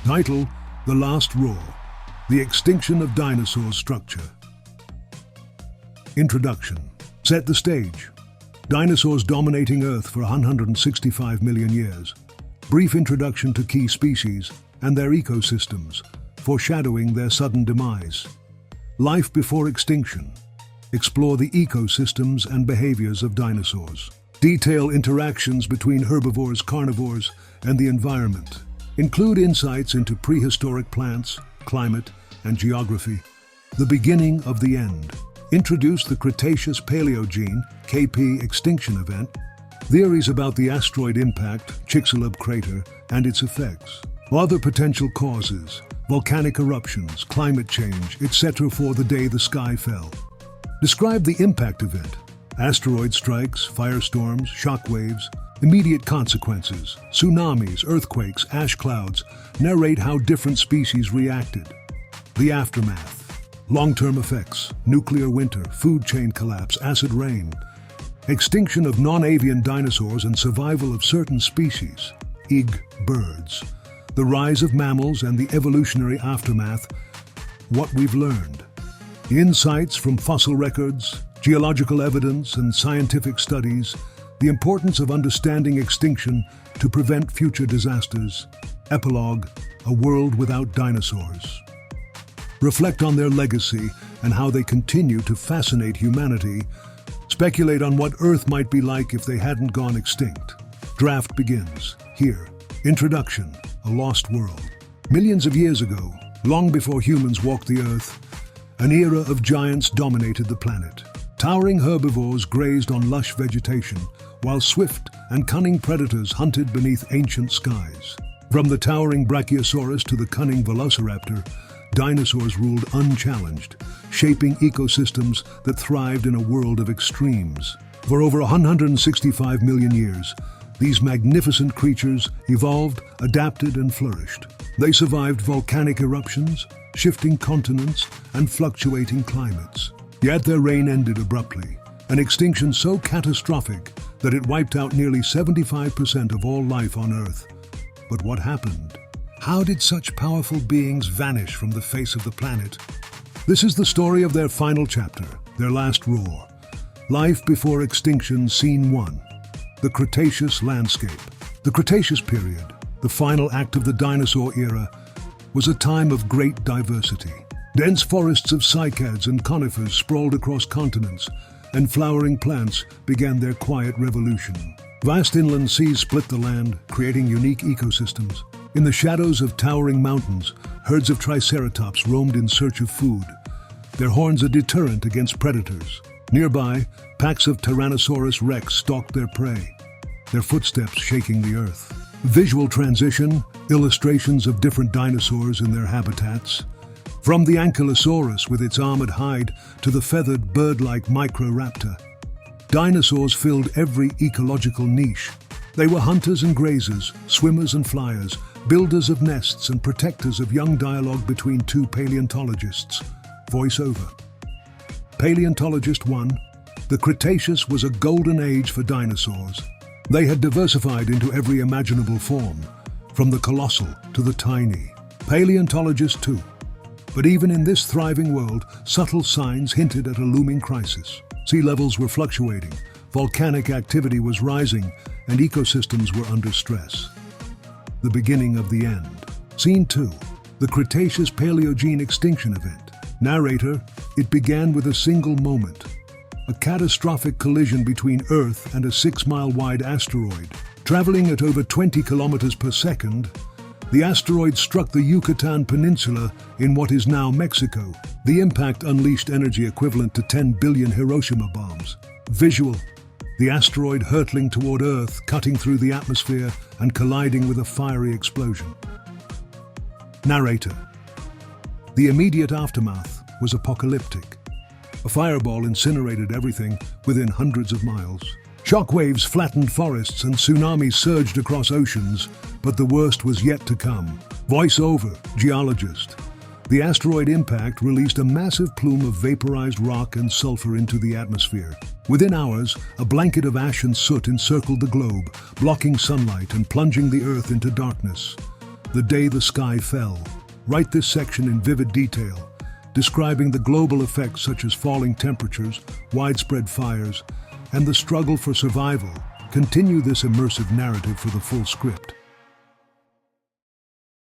Title: The Last Roar. The Extinction of Dinosaurs Structure. Introduction. Set the stage. Dinosaurs dominating Earth for 165 million years. Brief introduction to key species and their ecosystems, foreshadowing their sudden demise. Life before extinction. Explore the ecosystems and behaviors of dinosaurs. Detail interactions between herbivores, carnivores, and the environment. Include insights into prehistoric plants, climate, and geography. The beginning of the end. Introduce the Cretaceous Paleogene (KP) extinction event. Theories about the asteroid impact, Chicxulub crater, and its effects. Other potential causes, volcanic eruptions, climate change, etc. for the day the sky fell. Describe the impact event. Asteroid strikes, firestorms, shockwaves, immediate consequences, tsunamis, earthquakes, ash clouds. Narrate how different species reacted. The aftermath. Long-term effects, nuclear winter, food chain collapse, acid rain. Extinction of non-avian dinosaurs and survival of certain species, birds. The rise of mammals and the evolutionary aftermath. What we've learned. Insights from fossil records, geological evidence, and scientific studies. The importance of understanding extinction to prevent future disasters. Epilogue: A world without dinosaurs. Reflect on their legacy and how they continue to fascinate humanity. Speculate on what Earth might be like if they hadn't gone extinct. Draft begins. Here. Introduction: A lost world. Millions of years ago, long before humans walked the Earth, an era of giants dominated the planet. Towering herbivores grazed on lush vegetation, while swift and cunning predators hunted beneath ancient skies. From the towering Brachiosaurus to the cunning Velociraptor, dinosaurs ruled unchallenged, shaping ecosystems that thrived in a world of extremes. For over 165 million years, these magnificent creatures evolved, adapted, and flourished. They survived volcanic eruptions, shifting continents, and fluctuating climates. Yet their reign ended abruptly, an extinction so catastrophic that it wiped out nearly 75% of all life on Earth. But what happened? How did such powerful beings vanish from the face of the planet? This is the story of their final chapter, their last roar. Life before extinction, Scene 1. The Cretaceous landscape. The Cretaceous period, the final act of the dinosaur era, was a time of great diversity. Dense forests of cycads and conifers sprawled across continents, and flowering plants began their quiet revolution. Vast inland seas split the land, creating unique ecosystems. In the shadows of towering mountains, herds of triceratops roamed in search of food, their horns a deterrent against predators. Nearby, packs of Tyrannosaurus rex stalked their prey, their footsteps shaking the earth. Visual transition, illustrations of different dinosaurs in their habitats. From the Ankylosaurus with its armored hide to the feathered bird-like Microraptor, dinosaurs filled every ecological niche. They were hunters and grazers, swimmers and flyers, builders of nests and protectors of young dialogue between two paleontologists. Voiceover. Paleontologist 1. The Cretaceous was a golden age for dinosaurs. They had diversified into every imaginable form, from the colossal to the tiny. Paleontologist 2. But even in this thriving world, subtle signs hinted at a looming crisis. Sea levels were fluctuating, volcanic activity was rising, and ecosystems were under stress. The beginning of the end. Scene 2. The Cretaceous Paleogene extinction event. Narrator: It began with a single moment. A catastrophic collision between Earth and a 6-mile-wide asteroid. Traveling at over 20 kilometers per second, the asteroid struck the Yucatan Peninsula in what is now Mexico. The impact unleashed energy equivalent to 10 billion Hiroshima bombs. Visual: the asteroid hurtling toward Earth, cutting through the atmosphere and colliding with a fiery explosion. Narrator: The immediate aftermath was apocalyptic. A fireball incinerated everything within hundreds of miles. Shockwaves flattened forests and tsunamis surged across oceans, but the worst was yet to come. Voiceover: Geologist. The asteroid impact released a massive plume of vaporized rock and sulfur into the atmosphere. Within hours, a blanket of ash and soot encircled the globe, blocking sunlight and plunging the Earth into darkness. The Day the Sky Fell. Write this section in vivid detail, describing the global effects such as falling temperatures, widespread fires, and the struggle for survival. Continue this immersive narrative for the full script.